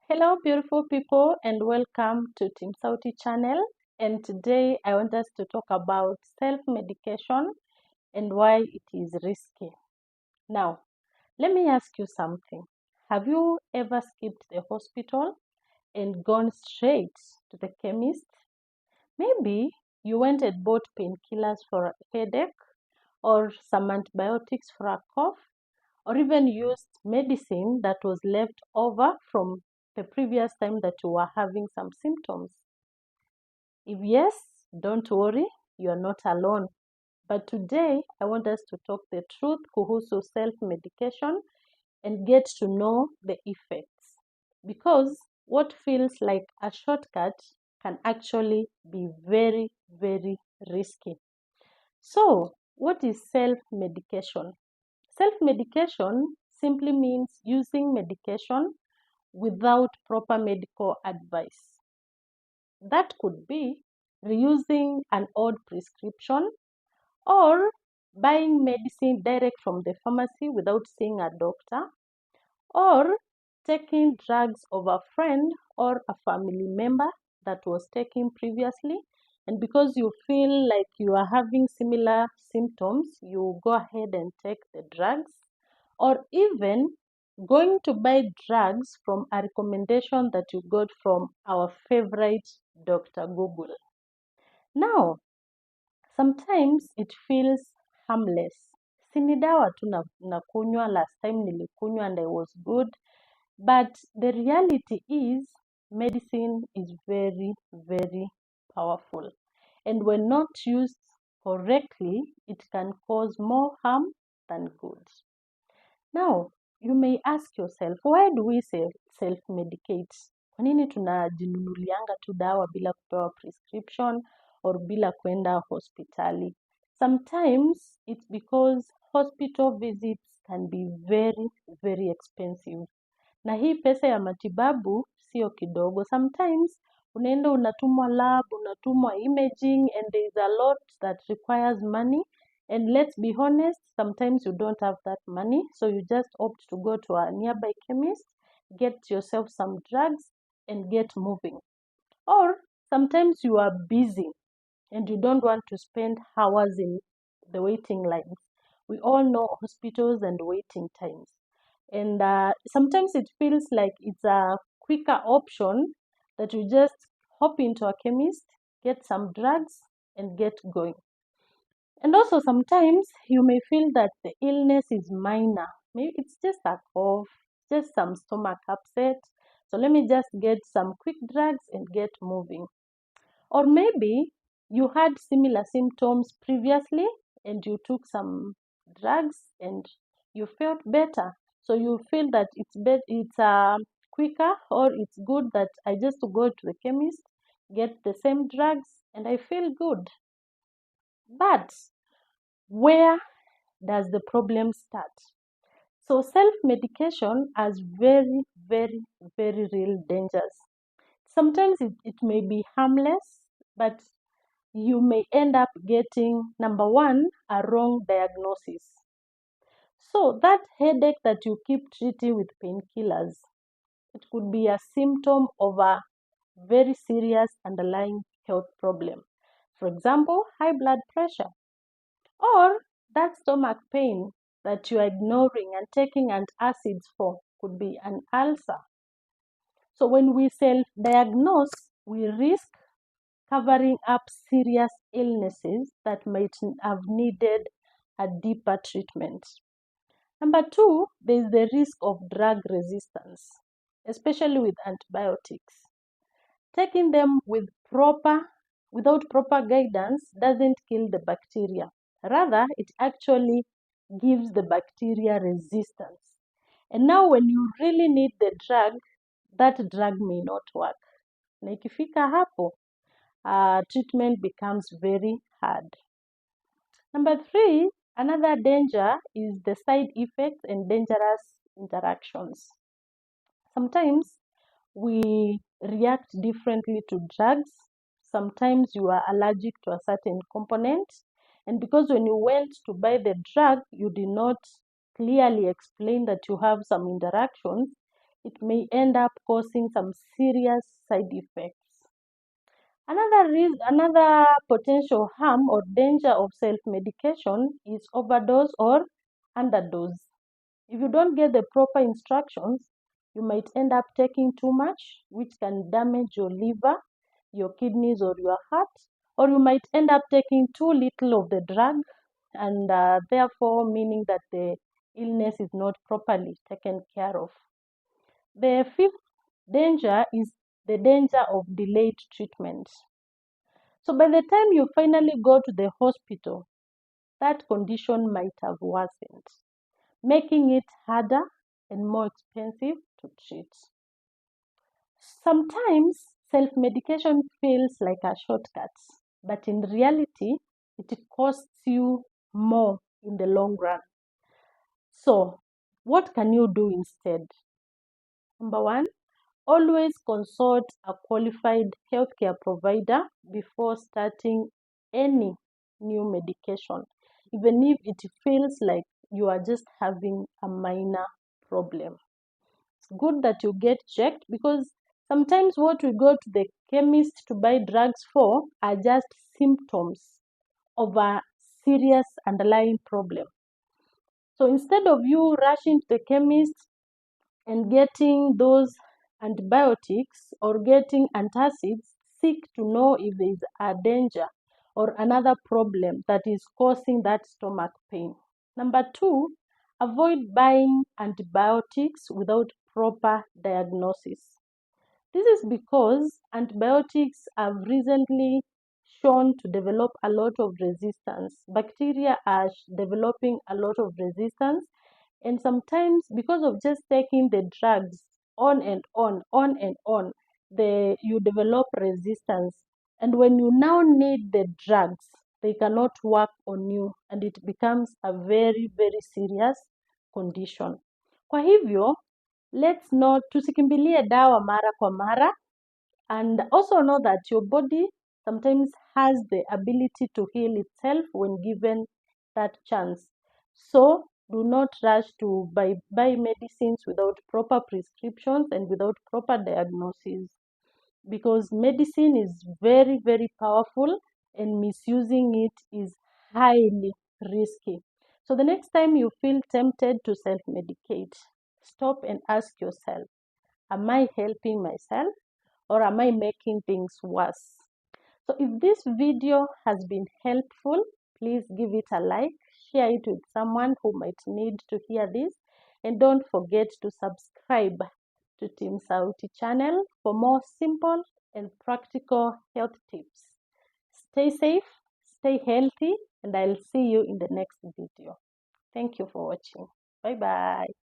Hello, beautiful people, and welcome to Team Sauti channel. And today I want us to talk about self-medication and why it is risky. Now, let me ask you something. Have you ever skipped the hospital and gone straight to the chemist? Maybe you went and bought painkillers for a headache, or some antibiotics for a cough, or even used medicine that was left over from the previous time that you were having some symptoms. If yes, don't worry, you are not alone. But today, I want us to talk the truth kuhusu self-medication and get to know the effects. Because what feels like a shortcut can actually be very, very risky. So, what is self-medication? Self-medication simply means using medication without proper medical advice. That could be reusing an old prescription or buying medicine direct from the pharmacy without seeing a doctor, or taking drugs of a friend or a family member that was taking previously. And because you feel like you are having similar symptoms, you go ahead and take the drugs, or even going to buy drugs from a recommendation that you got from our favorite Dr. Google. Now, sometimes it feels harmless. Si ni dawa tu nakunywa, last time nilikunywa and I was good. But the reality is medicine is very, very powerful. And when not used correctly, it can cause more harm than good. Now, you may ask yourself, why do we self-medicate? Kwa nini tunajinunulianga tu dawa bila kupewa prescription or bila kwenda hospitali? Sometimes it's because hospital visits can be very, very expensive. Na hii pesa ya matibabu sio kidogo. Sometimes unaenda unatumwa lab, unatumwa imaging, and there is a lot that requires money. And let's be honest, sometimes you don't have that money, so you just opt to go to a nearby chemist, get yourself some drugs, and get moving. Or sometimes you are busy and you don't want to spend hours in the waiting lines. We all know hospitals and waiting times. And sometimes it feels like it's a quicker option that you just hop into a chemist, get some drugs, and get going. And also sometimes you may feel that the illness is minor. Maybe it's just a cough, just some stomach upset. So let me just get some quick drugs and get moving. Or maybe you had similar symptoms previously and you took some drugs and you felt better. So you feel that it's quicker, or it's good that I just go to the chemist, get the same drugs, and I feel good. But where does the problem start? So self-medication has very, very, very real dangers. Sometimes it may be harmless, but you may end up getting, number one, a wrong diagnosis. So that headache that you keep treating with painkillers, it could be a symptom of a very serious underlying health problem. For example, high blood pressure, or that stomach pain that you are ignoring and taking antacids for could be an ulcer. So when we self-diagnose, we risk covering up serious illnesses that might have needed a deeper treatment. Number two, there is the risk of drug resistance, especially with antibiotics. Taking them without proper guidance doesn't kill the bacteria. Rather, it actually gives the bacteria resistance. And now when you really need the drug, that drug may not work. Na ikifika hapo, treatment becomes very hard. Number three, another danger is the side effects and dangerous interactions. Sometimes we react differently to drugs. Sometimes you are allergic to a certain component. And because when you went to buy the drug, you did not clearly explain that you have some interactions, it may end up causing some serious side effects. Another potential harm or danger of self-medication is overdose or underdose. If you don't get the proper instructions, you might end up taking too much, which can damage your liver, your kidneys, or your heart, or you might end up taking too little of the drug, and therefore meaning that the illness is not properly taken care of. The fifth danger is the danger of delayed treatment. So by the time you finally go to the hospital, that condition might have worsened, making it harder and more expensive to treat. Sometimes self-medication feels like a shortcut, but in reality, it costs you more in the long run. So, what can you do instead? Number one, always consult a qualified healthcare provider before starting any new medication, even if it feels like you are just having a minor problem. It's good that you get checked, because sometimes what we go to the chemist to buy drugs for are just symptoms of a serious underlying problem. So instead of you rushing to the chemist and getting those antibiotics or getting antacids, seek to know if there is a danger or another problem that is causing that stomach pain. Number two, avoid buying antibiotics without proper diagnosis. This is because antibiotics have recently shown to develop a lot of resistance. Bacteria are developing a lot of resistance, and sometimes because of just taking the drugs on and on, you develop resistance. And when you now need the drugs, they cannot work on you, and it becomes a very, very serious condition. Kwa hivyo, let's not tusikimbilie dawa mara kwa mara, and also know that your body sometimes has the ability to heal itself when given that chance. So do not rush to buy medicines without proper prescriptions and without proper diagnosis, because medicine is very, very powerful and misusing it is highly risky. So the next time you feel tempted to self-medicate, stop and ask yourself, am I helping myself or am I making things worse? So if this video has been helpful, please give it a like, share it with someone who might need to hear this, and don't forget to subscribe to Team Sauti channel for more simple and practical health tips. Stay safe, stay healthy, and I'll see you in the next video. Thank you for watching. Bye bye.